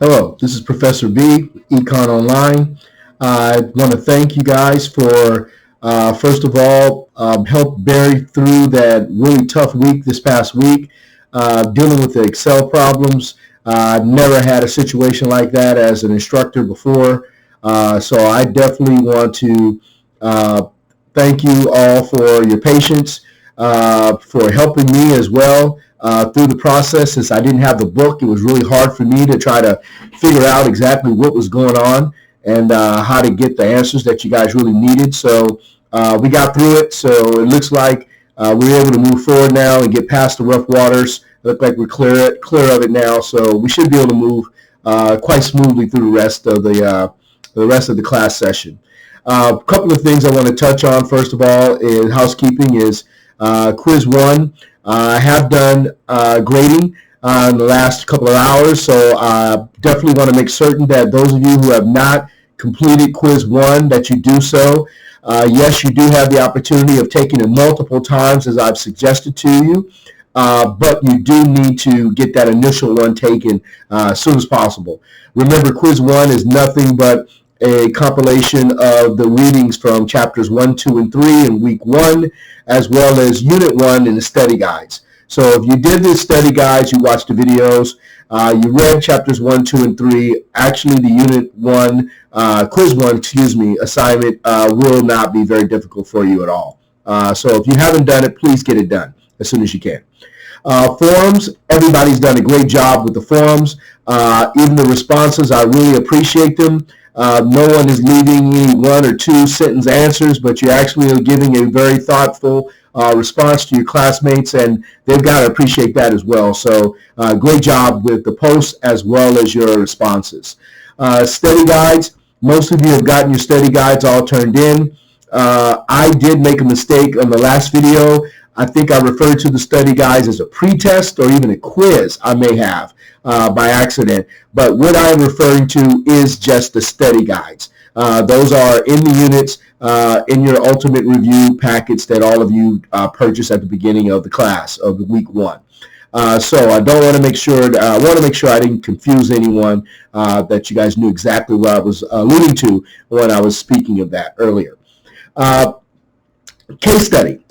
Hello, this is Professor B, Econ Online. I want to thank you guys for, first of all, help Barry through that really tough week this past week, dealing with the Excel problems. I've never had a situation like that as an instructor before, so I definitely want to uh, thank you all for your patience, for helping me as well through the process. Since I didn't have the book, it was really hard for me to try to figure out exactly what was going on and how to get the answers that you guys really needed. So we got through it. So it looks like we're able to move forward now and get past the rough waters. It looks like we're clear of it now. So we should be able to move quite smoothly through the rest of the class session. A couple of things I want to touch on. First of all, in housekeeping is quiz one. I have done grading in the last couple of hours, so I definitely want to make certain that those of you who have not completed quiz one, that you do so. Yes, you do have the opportunity of taking it multiple times, as I've suggested to you, but you do need to get that initial one taken as soon as possible. Remember, quiz one is nothing but a compilation of the readings from chapters 1, 2, and 3 in week 1, as well as unit 1 in the study guides. So if you did the study guides, you watched the videos, you read chapters 1, 2, and 3, actually the unit 1, quiz 1, assignment will not be very difficult for you at all. So if you haven't done it, please get it done as soon as you can. Forums, everybody's done a great job with the forums. Even the responses, I really appreciate them. No one is leaving any one or two sentence answers, but you're actually giving a very thoughtful response to your classmates, and they've got to appreciate that as well. So great job with the posts as well as your responses. Study guides, most of you have gotten your study guides all turned in. I did make a mistake on the last video. I think I referred to the study guides as a pretest or even a quiz I may have by accident. But what I'm referring to is just the study guides. Those are in the units in your ultimate review packets that all of you purchase at the beginning of the class of week 1. So I don't want to make sure I want to make sure I didn't confuse anyone, that you guys knew exactly what I was alluding to when I was speaking of that earlier. Case study.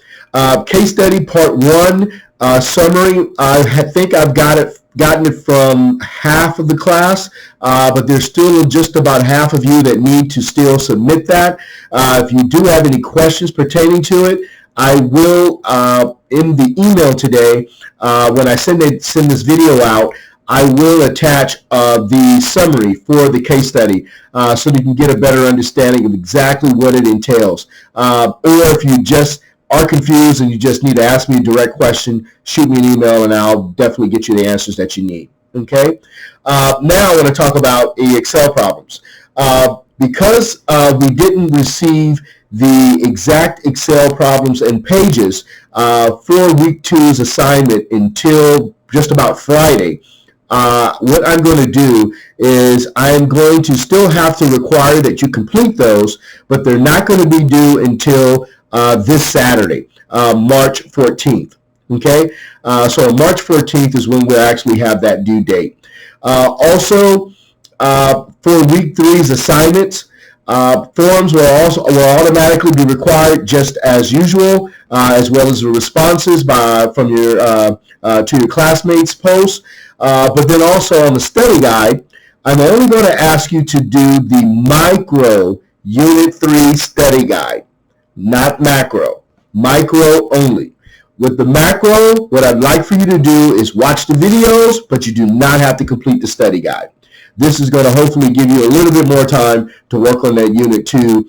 Case study part 1 summary. I think I've gotten it from half of the class, but there's still just about half of you that need to still submit that. If you do have any questions pertaining to it, I will, in the email today, when I send this video out, I will attach the summary for the case study so that you can get a better understanding of exactly what it entails. Or if you just are confused and you just need to ask me a direct question, shoot me an email and I'll definitely get you the answers that you need. Okay? Now I want to talk about the Excel problems. Because we didn't receive the exact Excel problems and pages for week 2's assignment until just about Friday, what I'm going to do is I'm going to still have to require that you complete those, but they're not going to be due until this Saturday, March 14th. Okay, so March 14th is when we'll actually have that due date. Also, for week 3's assignments, forms will automatically be required just as usual, as well as the responses from your to your classmates' posts. But then also on the study guide, I'm only going to ask you to do the micro Unit 3 study guide, not macro. Micro only. With the macro, what I'd like for you to do is watch the videos, but you do not have to complete the study guide. This is going to hopefully give you a little bit more time to work on that Unit 2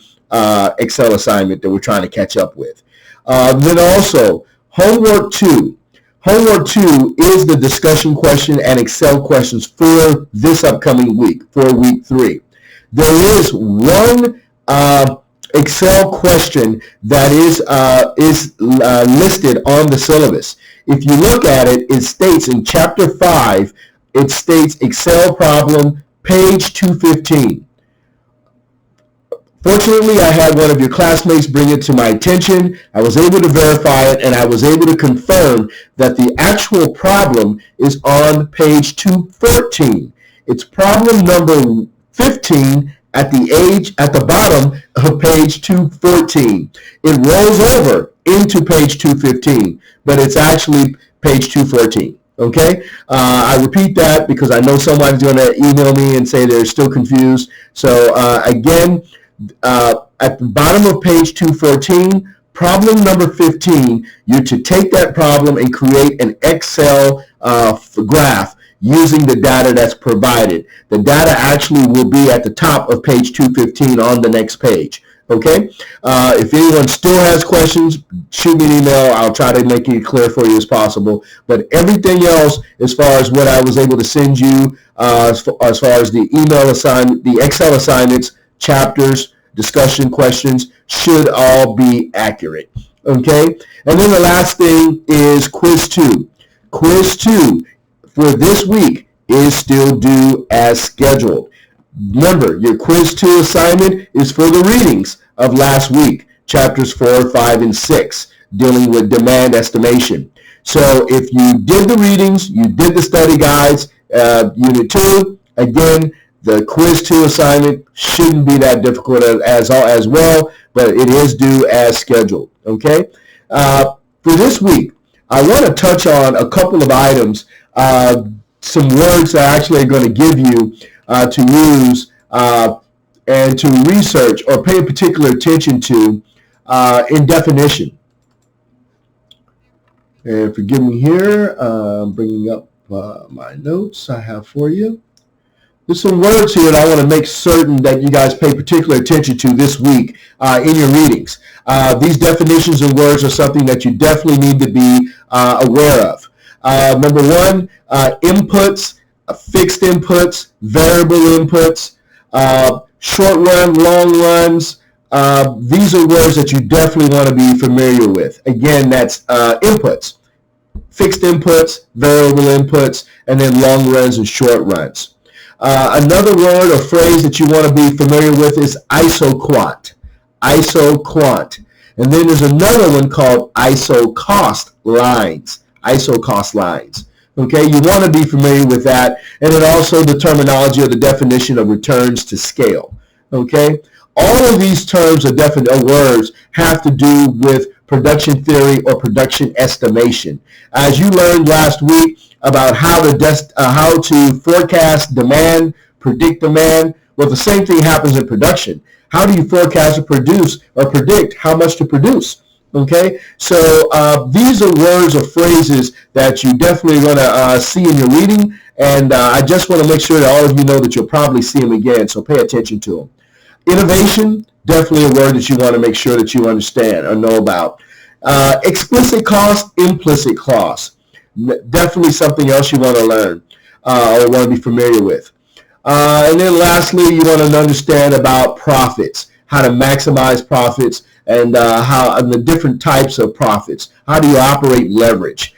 Excel assignment that we're trying to catch up with. Then also, Homework 2. Homework 2 is the discussion question and Excel questions for this upcoming week, for week 3. There is one Excel question that is listed on the syllabus. If you look at it, it states in Chapter 5, it states Excel problem, page 215. Fortunately, I had one of your classmates bring it to my attention. I was able to verify it, and I was able to confirm that the actual problem is on page 214. It's problem number 15 at the bottom of page 214. It rolls over into page 215, but it's actually page 214. Okay, I repeat that because I know someone's going to email me and say they're still confused. So again, at the bottom of page 214, problem number 15, you're to take that problem and create an Excel graph using the data that's provided. The data actually will be at the top of page 215 on the next page. Okay, if anyone still has questions, shoot me an email. I'll try to make it clear for you as possible. But everything else, as far as what I was able to send you, as far as the email assignment, the Excel assignments, chapters, discussion questions, should all be accurate. Okay, and then the last thing is quiz 2. Quiz 2 for this week is still due as scheduled. Remember, your quiz 2 assignment is for the readings of last week, chapters 4, 5, and 6, dealing with demand estimation. So if you did the readings, you did the study guides, unit 2, again, the quiz 2 assignment shouldn't be that difficult as well, but it is due as scheduled. Okay. For this week, I want to touch on a couple of items, some words that I actually are going to give you to use and to research or pay particular attention to in definition. And forgive me here, I'm bringing up my notes I have for you. There's some words here that I want to make certain that you guys pay particular attention to this week in your readings. These definitions and words are something that you definitely need to be aware of. Number one, inputs, fixed inputs, variable inputs, short run, long runs. These are words that you definitely want to be familiar with. Again, that's inputs, fixed inputs, variable inputs, and then long runs and short runs. Another word or phrase that you want to be familiar with is isoquant. Isoquant. And then there's another one called isocost lines. Isocost lines. Okay, you want to be familiar with that. And then also the terminology or the definition of returns to scale. Okay, all of these terms or words have to do with production theory or production estimation. As you learned last week about how to forecast demand, predict demand, well, the same thing happens in production. How do you forecast or produce or predict how much to produce? Okay, so these are words or phrases that you definitely want to see in your reading, and I just want to make sure that all of you know that you'll probably see them again, so pay attention to them. Innovation, definitely a word that you want to make sure that you understand or know about. Explicit cost, implicit cost, definitely something else you want to learn or want to be familiar with. And then lastly, you want to understand about profits, how to maximize profits, and the different types of profits. How do you operate leverage?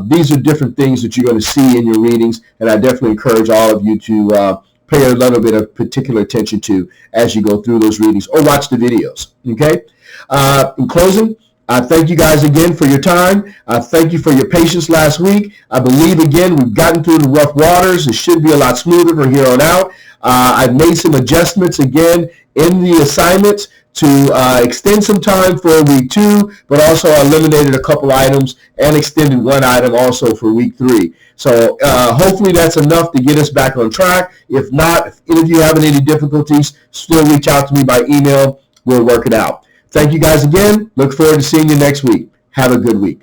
These are different things that you're going to see in your readings, and I definitely encourage all of you to pay a little bit of particular attention to as you go through those readings or watch the videos. Okay. In closing, I thank you guys again for your time. I thank you for your patience last week. I believe, again, we've gotten through the rough waters. It should be a lot smoother from here on out. I've made some adjustments, again, in the assignments to extend some time for week 2, but also I eliminated a couple items and extended one item also for week 3. So hopefully that's enough to get us back on track. If not, if any of you having any difficulties, still reach out to me by email. We'll work it out. Thank you guys again. Look forward to seeing you next week. Have a good week.